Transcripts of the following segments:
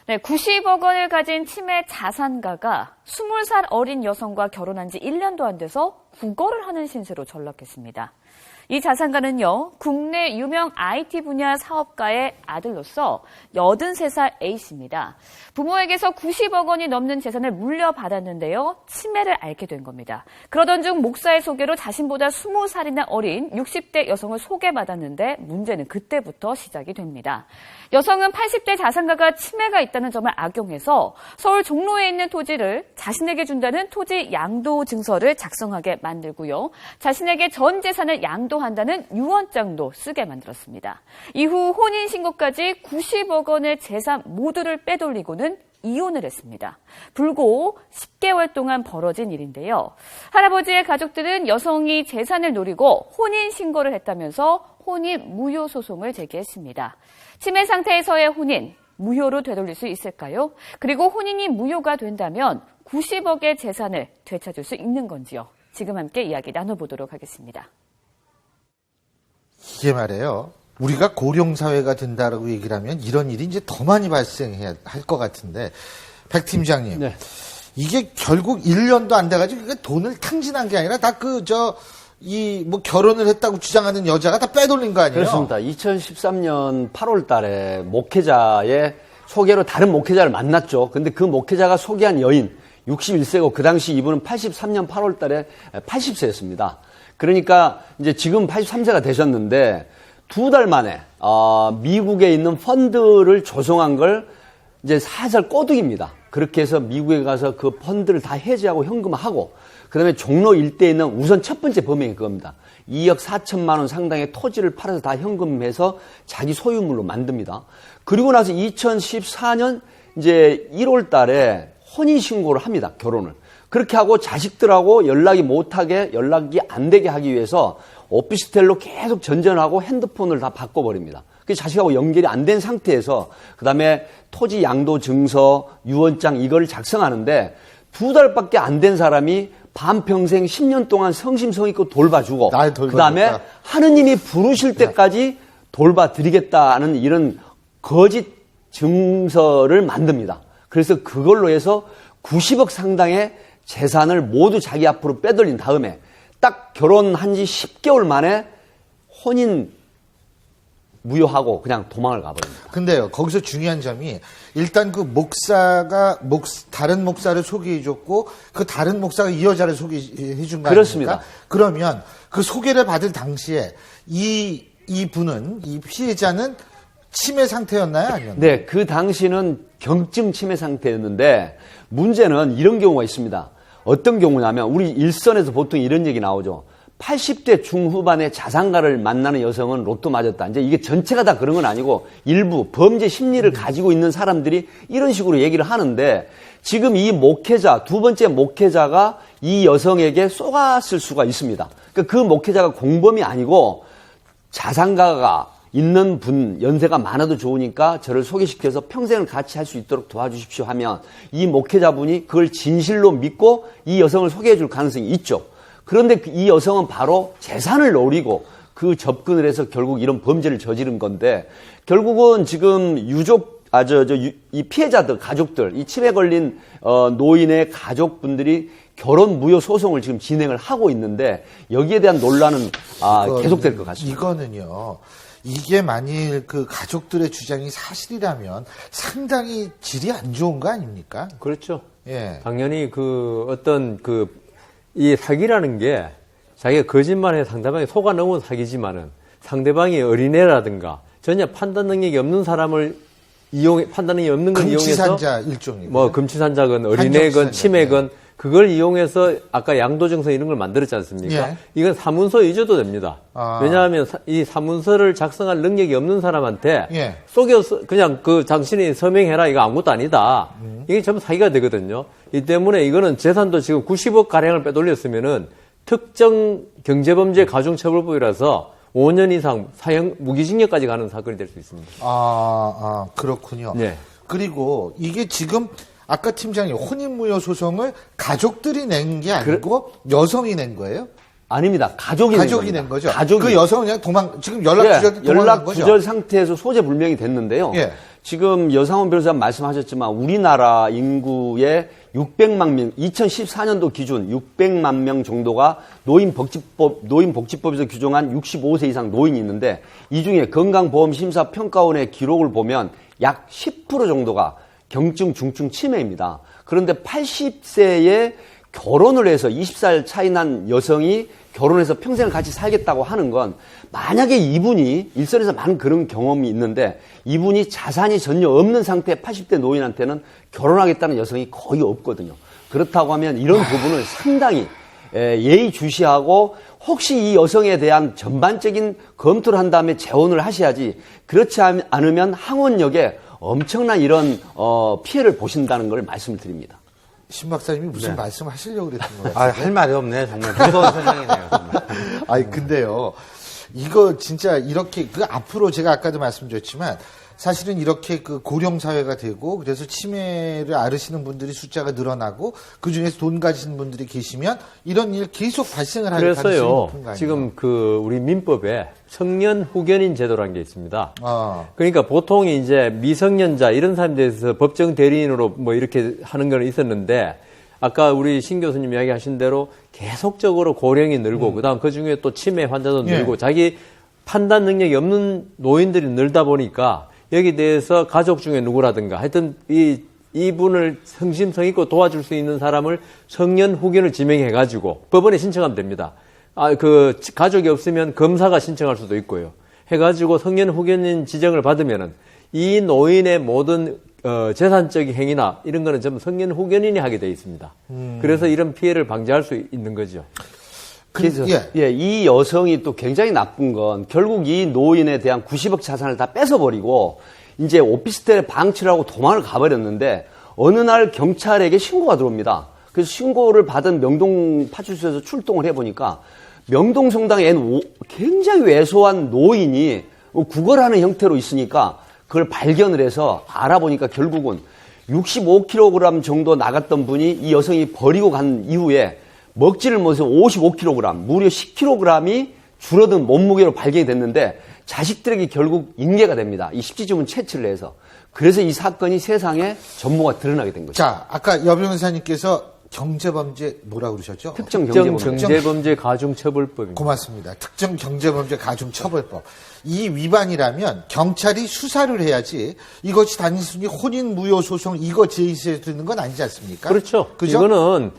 네, 90억 원을 가진 치매 자산가가 20살 어린 여성과 결혼한 지 1년도 안 돼서 구걸을 하는 신세로 전락했습니다. 이 자산가는요, 국내 유명 IT 분야 사업가의 아들로서 83살 A씨입니다. 부모에게서 90억 원이 넘는 재산을 물려받았는데요, 치매를 앓게 된 겁니다. 그러던 중 목사의 소개로 자신보다 20살이나 어린 60대 여성을 소개받았는데 문제는 그때부터 시작이 됩니다. 여성은 80대 자산가가 치매가 있다는 점을 악용해서 서울 종로에 있는 토지를 자신에게 준다는 토지 양도 증서를 작성하게 만들고요, 자신에게 전 재산을 양도한다는 유언장도 쓰게 만들었습니다. 이후 혼인신고까지 90억 원의 재산 모두를 빼돌리고는 이혼을 했습니다. 불고 10개월 동안 벌어진 일인데요. 할아버지의 가족들은 여성이 재산을 노리고 혼인신고를 했다면서 혼인 무효 소송을 제기했습니다. 치매 상태에서의 혼인, 무효로 되돌릴 수 있을까요? 그리고 혼인이 무효가 된다면 90억의 재산을 되찾을 수 있는 건지요? 지금 함께 이야기 나눠보도록 하겠습니다. 이게 말이에요. 우리가 고령사회가 된다라고 얘기를 하면 이런 일이 이제 더 많이 발생해야 할 것 같은데, 백 팀장님. 네. 이게 결국 1년도 안 돼가지고 이게 돈을 탕진한 게 아니라 다 결혼을 했다고 주장하는 여자가 다 빼돌린 거 아니에요? 그렇습니다. 2013년 8월 달에 목회자의 소개로 다른 목회자를 만났죠. 근데 그 목회자가 소개한 여인 61세고 그 당시 이분은 83년 8월 달에 80세였습니다. 그러니까 이제 지금 83세가 되셨는데 2달 만에 미국에 있는 펀드를 조성한 걸 이제 살살 꼬드깁니다. 그렇게 해서 미국에 가서 그 펀드를 다 해지하고 현금화하고, 그다음에 종로 일대에 있는 우선 첫 번째 범행이 그겁니다. 2억 4천만 원 상당의 토지를 팔아서 다 현금해서 자기 소유물로 만듭니다. 그리고 나서 2014년 이제 1월 달에 혼인신고를 합니다. 결혼을. 그렇게 하고 자식들하고 연락이 안 되게 하기 위해서 오피스텔로 계속 전전하고 핸드폰을 다 바꿔버립니다. 그 자식하고 연결이 안 된 상태에서 그다음에 토지 양도 증서, 유언장 이걸 작성하는데 2달밖에 안 된 사람이 반평생 10년 동안 성심성의껏 돌봐주고 그다음에 하느님이 부르실 때까지 돌봐드리겠다는 이런 거짓 증서를 만듭니다. 그래서 그걸로 해서 90억 상당의 재산을 모두 자기 앞으로 빼돌린 다음에 딱 결혼한 지 10개월 만에 혼인 무효하고 그냥 도망을 가버립니다. 근데요, 거기서 중요한 점이 일단 그 목사가 다른 목사를 소개해줬고 그 다른 목사가 이 여자를 소개해준 거 아닙니까? 그러면 그 소개를 받을 당시에 이 피해자는 치매 상태였나요? 아니었나요? 네, 그 당시는 경증 치매 상태였는데 문제는 이런 경우가 있습니다. 어떤 경우냐면 우리 일선에서 보통 이런 얘기 나오죠. 80대 중후반의 자산가를 만나는 여성은 로또 맞았다. 이제 이게 전체가 다 그런 건 아니고 일부 범죄 심리를 가지고 있는 사람들이 이런 식으로 얘기를 하는데, 지금 이 목회자, 두 번째 목회자가 이 여성에게 쏘았을 수가 있습니다. 그러니까 그 목회자가 공범이 아니고 자산가가 있는 분, 연세가 많아도 좋으니까 저를 소개시켜서 평생을 같이 할 수 있도록 도와주십시오 하면 이 목회자분이 그걸 진실로 믿고 이 여성을 소개해 줄 가능성이 있죠. 그런데 이 여성은 바로 재산을 노리고 그 접근을 해서 결국 이런 범죄를 저지른 건데, 결국은 지금 이 피해자들, 가족들, 이 치매 걸린 노인의 가족분들이 결혼 무효 소송을 지금 진행을 하고 있는데, 여기에 대한 논란은 계속될 것 같습니다. 이거는요, 이게 만일 그 가족들의 주장이 사실이라면 상당히 질이 안 좋은 거 아닙니까? 그렇죠. 예. 당연히 이 사기라는 게 자기가 거짓말해 상대방이 속아 넘은 사기지만은 상대방이 어린애라든가 전혀 판단 능력이 없는 사람을 판단 능력이 없는 걸 이용해서 금치산자 일종이고 금치산자건 어린애건 치매건 그걸 이용해서 아까 양도증서 이런 걸 만들었지 않습니까? 예. 이건 사문서 위조도 됩니다. 왜냐하면 이 사문서를 작성할 능력이 없는 사람한테 속여서 그냥 당신이 서명해라 이거 아무것도 아니다. 이게 전부 사기가 되거든요. 이 때문에 이거는 재산도 지금 90억 가량을 빼돌렸으면은 특정 경제범죄 가중처벌법이라서 5년 이상 사형 무기징역까지 가는 사건이 될 수 있습니다. 그렇군요. 네. 그리고 이게 지금 아까 팀장님 혼인무효 소송을 가족들이 낸 게 아니고 여성이 낸 거예요? 아닙니다. 가족이 낸 거죠. 그 여성은 그냥 지금 연락 두절 상태에서 소재 불명이 됐는데요. 지금 여상원 변호사 말씀하셨지만 우리나라 인구의 600만 명, 2014년도 기준 600만 명 정도가 노인복지법에서 규정한 65세 이상 노인이 있는데 이 중에 건강보험심사평가원의 기록을 보면 약 10% 정도가 경증, 중증 치매입니다. 그런데 80세에 결혼을 해서 20살 차이 난 여성이 결혼해서 평생을 같이 살겠다고 하는 건 만약에 이분이 일선에서 많은 그런 경험이 있는데 이분이 자산이 전혀 없는 상태의 80대 노인한테는 결혼하겠다는 여성이 거의 없거든요. 그렇다고 하면 이런 부분을 상당히 예의주시하고 혹시 이 여성에 대한 전반적인 검토를 한 다음에 재혼을 하셔야지 그렇지 않으면 항원역에 엄청난 이런 피해를 보신다는 걸 말씀을 드립니다. 신 박사님이 무슨 말씀 하시려고 그랬던 거예요? 할 말이 없네, 정말. 무서운 세상이네요, 정말. 아니, 근데요. 이거 진짜 이렇게, 앞으로 제가 아까도 말씀드렸지만, 사실은 이렇게 고령 사회가 되고, 그래서 치매를 앓으시는 분들이 숫자가 늘어나고, 그 중에서 돈 가지는 분들이 계시면, 이런 일 계속 발생을 할 가능성이 높은 거 아니에요? 지금 우리 민법에 청년 후견인 제도라는 게 있습니다. 그러니까 보통 이제 미성년자 이런 사람에 대해서 법정 대리인으로 뭐 이렇게 하는 건 있었는데 아까 우리 신 교수님 이야기하신 대로 계속적으로 고령이 늘고 그다음 그 중에 또 치매 환자도 늘고 자기 판단 능력이 없는 노인들이 늘다 보니까 여기에 대해서 가족 중에 누구라든가 하여튼 이분을 성심성의껏 도와줄 수 있는 사람을 청년 후견을 지명해가지고 법원에 신청하면 됩니다. 가족이 없으면 검사가 신청할 수도 있고요. 해가지고 청년 후견인 지정을 받으면은 이 노인의 모든 재산적인 행위나 이런 거는 전부 청년 후견인이 하게 돼 있습니다. 그래서 이런 피해를 방지할 수 있는 거죠. 그래서 이 여성이 또 굉장히 나쁜 건 결국 이 노인에 대한 90억 자산을 다 뺏어버리고 이제 오피스텔에 방치를 하고 도망을 가버렸는데 어느 날 경찰에게 신고가 들어옵니다. 그래서 신고를 받은 명동 파출소에서 출동을 해보니까 명동 성당에 굉장히 왜소한 노인이 구걸하는 형태로 있으니까 그걸 발견을 해서 알아보니까 결국은 65kg 정도 나갔던 분이 이 여성이 버리고 간 이후에 먹지를 못해서 55kg, 무려 10kg이 줄어든 몸무게로 발견이 됐는데 자식들에게 결국 인계가 됩니다. 이 십지주문 채취를 해서. 그래서 이 사건이 세상에 전모가 드러나게 된 거죠. 자, 아까 여 변호사님께서 경제범죄 뭐라고 그러셨죠? 특정 경제범죄 가중처벌법입니다. 고맙습니다. 특정 경제범죄 가중처벌법. 이 위반이라면 경찰이 수사를 해야지 이것이 단순히 혼인무효소송 이거 제기해야 되는 건 아니지 않습니까? 그렇죠. 그죠? 이거는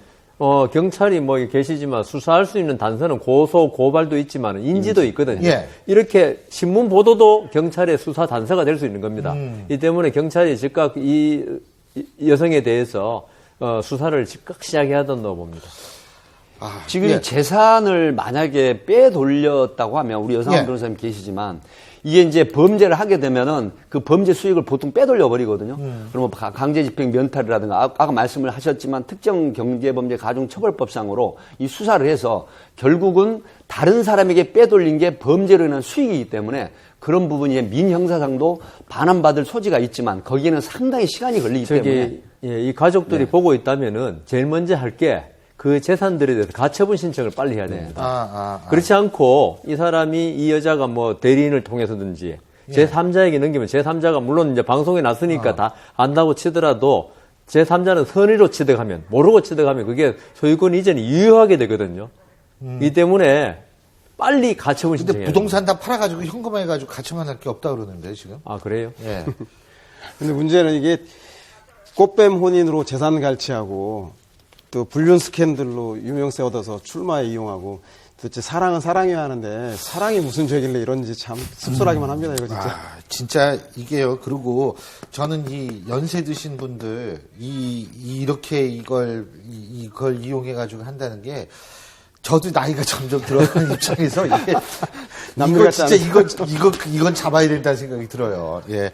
경찰이 뭐 계시지만 수사할 수 있는 단서는 고소, 고발도 있지만 인지도 있거든요. 예. 이렇게 신문 보도도 경찰의 수사 단서가 될 수 있는 겁니다. 이 때문에 경찰이 즉각 이 여성에 대해서 수사를 즉각 시작해야 된다고 봅니다. 지금 이 재산을 만약에 빼돌렸다고 하면 우리 여상원 변호사님 계시지만 이게 이제 범죄를 하게 되면은 그 범죄 수익을 보통 빼돌려 버리거든요. 그러면 강제집행 면탈이라든가 아까 말씀을 하셨지만 특정 경제범죄 가중처벌법상으로 이 수사를 해서 결국은 다른 사람에게 빼돌린 게 범죄로 인한 수익이기 때문에 그런 부분이 민형사상도 반환받을 소지가 있지만 거기에는 상당히 시간이 걸리기 때문에 이 가족들이 보고 있다면은 제일 먼저 할 게 그 재산들에 대해서 가처분 신청을 빨리 해야 됩니다. 그렇지 않고 이 사람이 이 여자가 뭐 대리인을 통해서든지 제3자에게 넘기면 제3자가 물론 이제 방송에 났으니까 다 안다고 치더라도 제3자는 선의로 취득하면 모르고 취득하면 그게 소유권 이전이 유효하게 되거든요. 이 때문에 빨리 가처분 신청해야 근데 부동산 다 팔아가지고 현금화해가지고 가처분할 게 없다 그러는데 지금. 아 그래요? 예. 근데 문제는 이게 꽃뱀 혼인으로 재산 갈취하고 또 불륜 스캔들로 유명세 얻어서 출마에 이용하고 도대체 사랑은 사랑해야 하는데 사랑이 무슨 죄길래 이런지 참 씁쓸하기만 합니다, 이거 진짜. 진짜 이게요. 그리고 저는 이 연세 드신 분들 이렇게 이걸 이용해가지고 한다는 게 저도 나이가 점점 들어가는 입장에서 이게 이거 진짜 이건 잡아야 된다는 생각이 들어요. 예.